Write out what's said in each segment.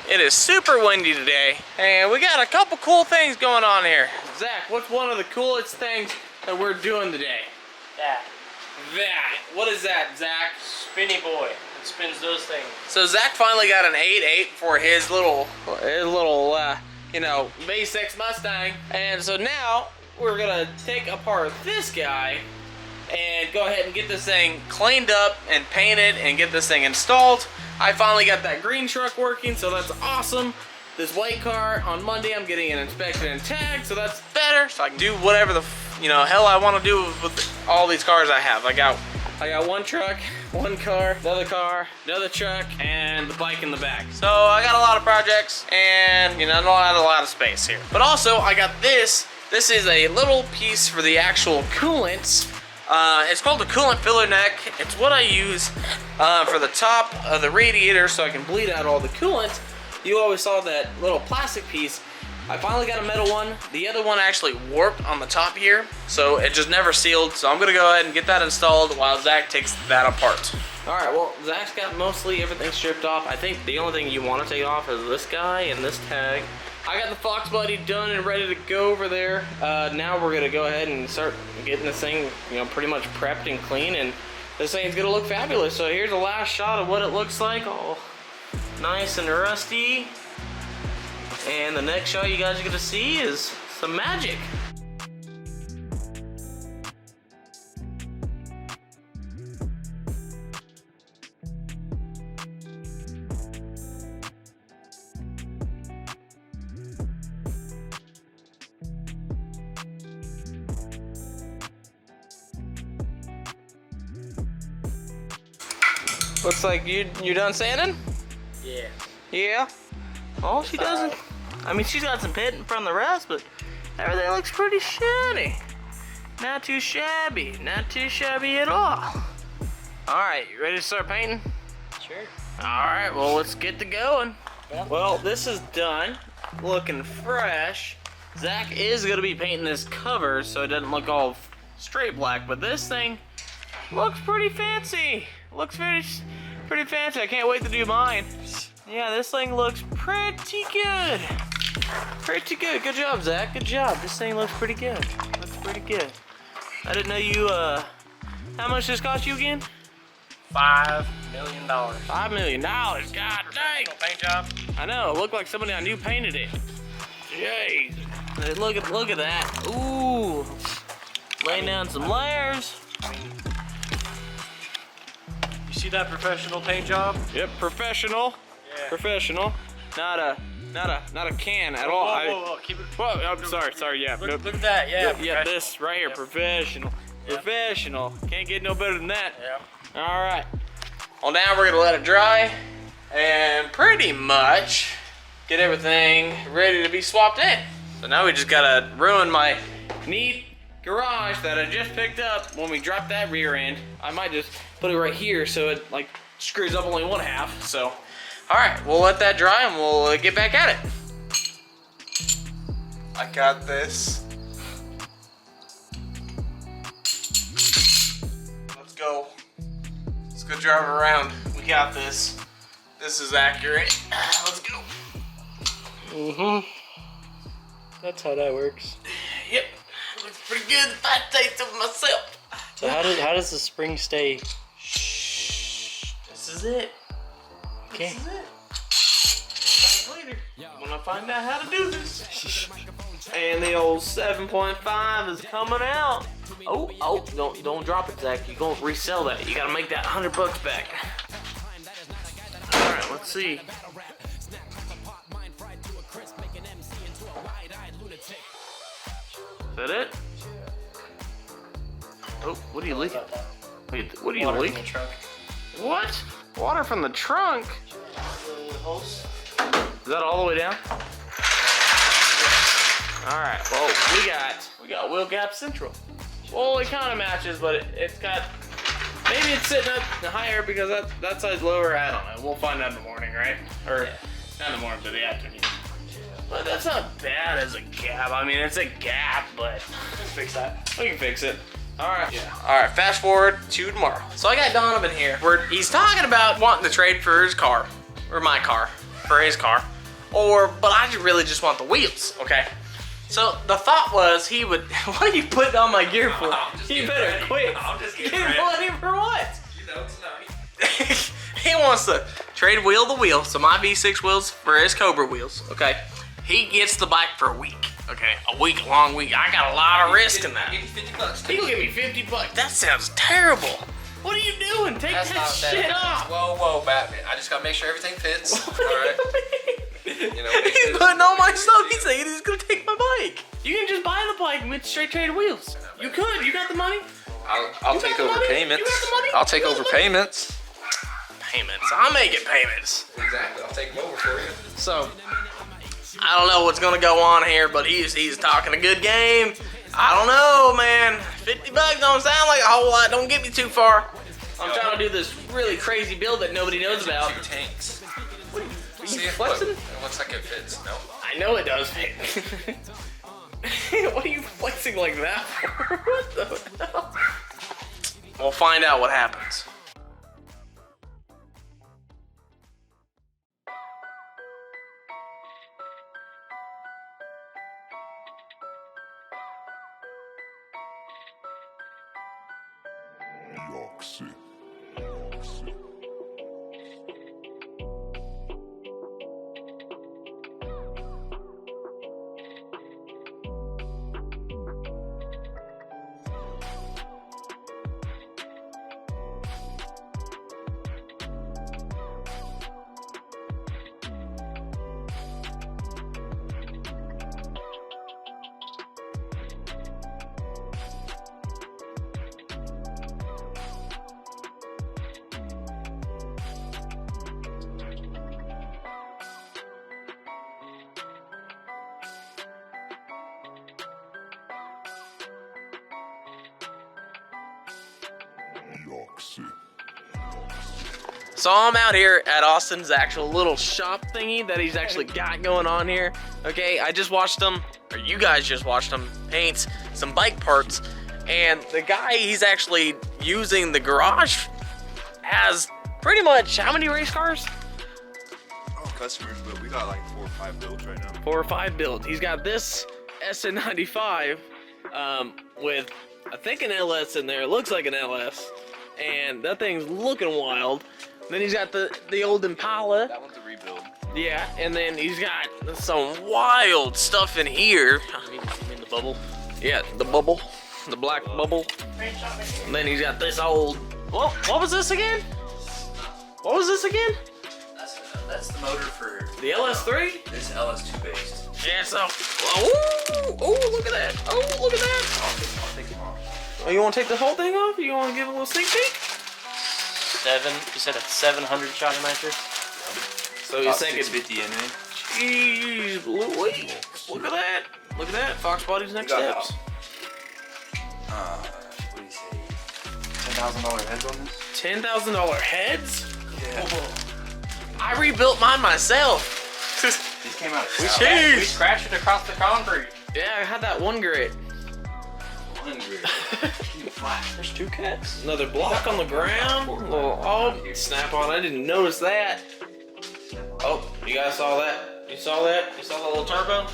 It is super windy today, and we got a couple cool things going on here. Zach, what's one of the coolest things that we're doing today? That. What is that, Zach? Spinny boy. It spins those things. So Zach finally got an 8.8 for his little, you know, basics Mustang. And so now we're gonna take apart this guy and go ahead and get this thing cleaned up and painted and get this thing installed. I finally got that green truck working, so that's awesome. This white car, on Monday, I'm getting it inspected and tagged, so that's better. So I can do whatever the, hell I want to do with all these cars I have. I got one truck, one car, another truck, and the bike in the back. So I got a lot of projects, and not a lot of space here. But also, I got this. This is a little piece for the actual coolants. It's called a coolant filler neck. It's what I use for the top of the radiator so I can bleed out all the coolant. You always saw that little plastic piece. I finally got a metal one. The other one actually warped on the top here, so it just never sealed. So I'm gonna go ahead and get that installed while Zach takes that apart. All right, well, Zach's got mostly everything stripped off. I think the only thing you want to take off is this guy and this tag. I got the Foxbody done and ready to go over there. Now we're gonna go ahead and start getting this thing, pretty much prepped and clean, and this thing's gonna look fabulous. So here's the last shot of what it looks like, all nice and rusty. And the next shot you guys are gonna see is some magic. Looks like you done sanding? Yeah. Yeah? Oh, she doesn't. I mean, she's got some pitting from the rest, but everything looks pretty shiny. Not too shabby. Not too shabby at all. All right, you ready to start painting? Sure. All right, well, let's get to going. Yeah. Well, this is done. Looking fresh. Zach is gonna be painting this cover so it doesn't look all straight black, but this thing looks pretty fancy. Looks pretty fancy. I can't wait to do mine. Yeah, this thing looks pretty good. Pretty good. Good job, Zach. Good job. This thing looks pretty good. Looks pretty good. I didn't know you, how much this cost you again? $5 million. $5 million. God dang. Paint job. I know. It looked like somebody I knew painted it. Jeez. Look at that. Ooh. Laying down some layers. You see that professional paint job? Yep, professional. Yeah. Professional. Not a can at all. Whoa, keep it. Whoa, I'm sorry, yeah. Look at that, yeah. Yeah, this right here, professional. Yep. Professional. Can't get no better than that. Yeah. All right. Well, now we're gonna let it dry and pretty much get everything ready to be swapped in. So now we just gotta ruin my neat garage that I just picked up when we dropped that rear end. I might just put it right here so it like screws up only one half. So, all right, we'll let that dry and we'll get back at it. I got this. Let's go. Let's go drive it around. We got this. This is accurate. Let's go. That's how that works. Yep. Looks pretty good if I taste of myself. So how does the spring stay? Shh. This is it. Okay. This is it. Later. When I find out how to do this. And the old 7.5 is coming out. Oh, don't drop it, Zach. You're gonna resell that. You gotta make that $100 back. All right, let's see. Is that it? Oh, what are you leaking? Wait, what are you Water leaking? in the trunk. What? Water from the trunk? The hose. Is that all the way down? All right. Well, we got wheel gap central. Well, it kind of matches, but it's got, maybe it's sitting up higher because that side's lower. I don't know. We'll find out in the morning, right? Or not in the morning, but the afternoon. But that's not bad as a gap. I mean, it's a gap, but We can fix that. we can fix it. All right. Yeah. All right. Fast forward to tomorrow. So I got Donovan here. He's talking about wanting to trade for his car, or my car, for his car. but I really just want the wheels, okay? So the thought was he would, what are you putting on my gear for? You better ready. quit. I'm just Get getting ready. ready for what? You know, tonight. He wants to trade wheel to wheel, so my V6 wheels for his Cobra wheels, okay? He gets the bike for a week, okay? A week, long week. I got a lot of risk in that. Give me 50 bucks. He'll give me 50 bucks. That sounds terrible. What are you doing? Take That's that not shit off. Whoa, Batman. I just gotta make sure everything fits. What All do right. you You know, make He's sure putting all my stuff. He's saying he's gonna take my bike. You can just buy the bike with straight trade wheels. You could. You got the money? I'll You take got the over money? payments. You got the money? I'll take You got over the money? payments. Payments. I'm making payments. Exactly. I'll take them over for you. So, I don't know what's gonna go on here, but he's talking a good game. I don't know, man. 50 bucks don't sound like a whole lot. Don't get me too far. I'm trying to do this really crazy build that nobody knows about. Two tanks. Are you See, flexing? look, it looks like it fits. No. I know it does fit. What are you flexing like that for? What the hell? We'll find out what happens. York City. York City. So I'm out here at Austin's actual little shop thingy that he's actually got going on here. Okay, I just watched him, or you guys just watched him paint some bike parts, and the guy he's actually using the garage has pretty much how many race cars? Oh, customers, but we got like 4 or 5 builds right now. 4 or 5 builds. He's got this SN95 with I think an LS in there. It looks like an LS, and that thing's looking wild. Then he's got the old Impala. That one's a rebuild. Yeah, and then he's got some wild stuff in here. You mean the bubble? Yeah, the bubble, the black bubble. And then he's got this old. Well, what was this again? What was this again? That's the motor for The LS3? this LS2 based. Yeah. So. Oh, look at that! Oh, look at that! I'll take them off. Oh, you want to take the whole thing off? You want to give a little sneak peek? You said a 700 shot matcher? So he's thinking. 650 anyway. Jeez, Louise. Look at that. Look at that. Foxbodys next You got steps. What do you say? $10,000 heads on this? $10,000 heads? Yeah. I rebuilt mine myself. These came out of We South. changed. We scratched it across the concrete. Yeah, I had that one grit. 100. There's 2 cats. Another block on the ground. Oh, snap on. I didn't notice that. Oh, you guys saw that? You saw that? You saw the little turbo?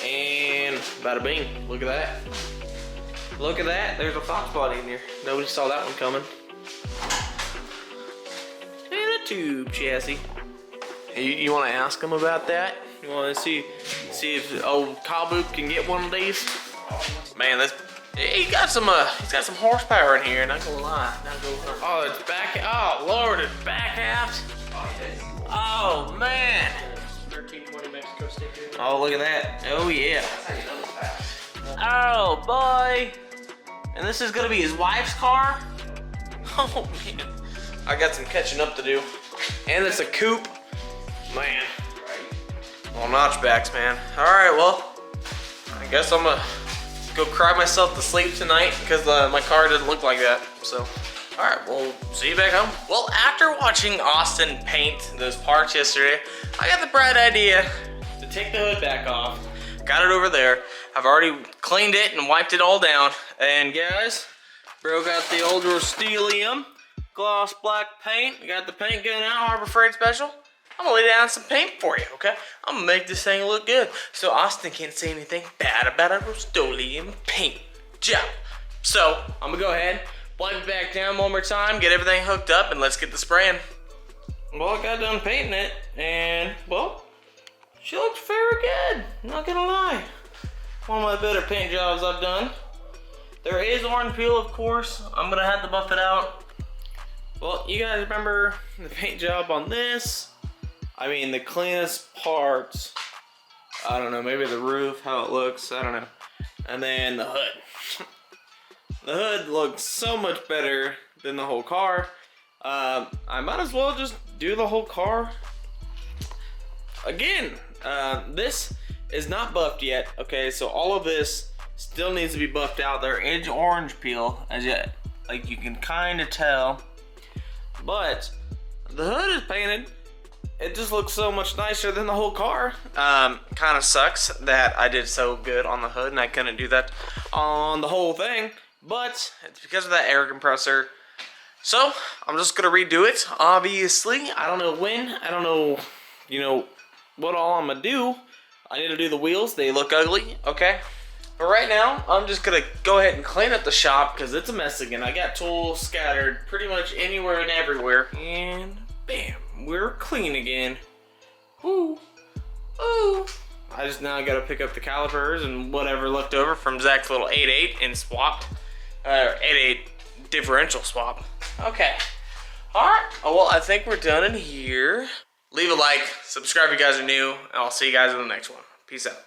And bada bing. Look at that. Look at that. There's a fox body in here. Nobody saw that one coming. And a tube chassis. You want to ask him about that? You want to see if old Kaboop can get one of these? Man, this he's got some horsepower in here. Not gonna lie. Oh, it's back. Oh Lord, it's back out. Oh man. 1320 Mexico sticker. Oh look at that. Oh yeah. Oh boy. And this is gonna be his wife's car. Oh man. I got some catching up to do. And it's a coupe. Man. Well, notchbacks, man. All right, well, I guess I'm gonna go cry myself to sleep tonight because my car didn't look like that. So, all right, we'll see you back home. Well, after watching Austin paint those parts yesterday, I got the bright idea to take the hood back off. Got it over there. I've already cleaned it and wiped it all down. And guys, bro got the old Rust-Oleum gloss black paint. We got the paint gun out, Harbor Freight Special. I'm gonna lay down some paint for you, okay? I'm gonna make this thing look good so Austin can't say anything bad about a Rust-Oleum paint job. So, I'm gonna go ahead, wipe it back down one more time, get everything hooked up, and let's get the spraying. Well, I got done painting it, and, well, she looks very good, not gonna lie. One of my better paint jobs I've done. There is orange peel, of course. I'm gonna have to buff it out. Well, you guys remember the paint job on this? I mean, the cleanest parts. I don't know, maybe the roof, how it looks, I don't know. And then the hood. The hood looks so much better than the whole car. I might as well just do the whole car. Again, this is not buffed yet, okay? So all of this still needs to be buffed out. There is orange peel, as yet, like you can kind of tell. But the hood is painted. It just looks so much nicer than the whole car. Kind of sucks that I did so good on the hood and I couldn't do that on the whole thing. But it's because of that air compressor. So I'm just gonna redo it. Obviously, I don't know when. I don't know, you know, what all I'm gonna do. I need to do the wheels. They look ugly. Okay. But right now, I'm just gonna go ahead and clean up the shop because it's a mess again. I got tools scattered pretty much anywhere and everywhere. And bam, we're clean again. Ooh, ooh. I just now gotta pick up the calipers and whatever left over from Zack's little 8.8 and swapped. 8.8 differential swap. Okay. Alright, well, I think we're done in here. Leave a like, subscribe if you guys are new, and I'll see you guys in the next one. Peace out.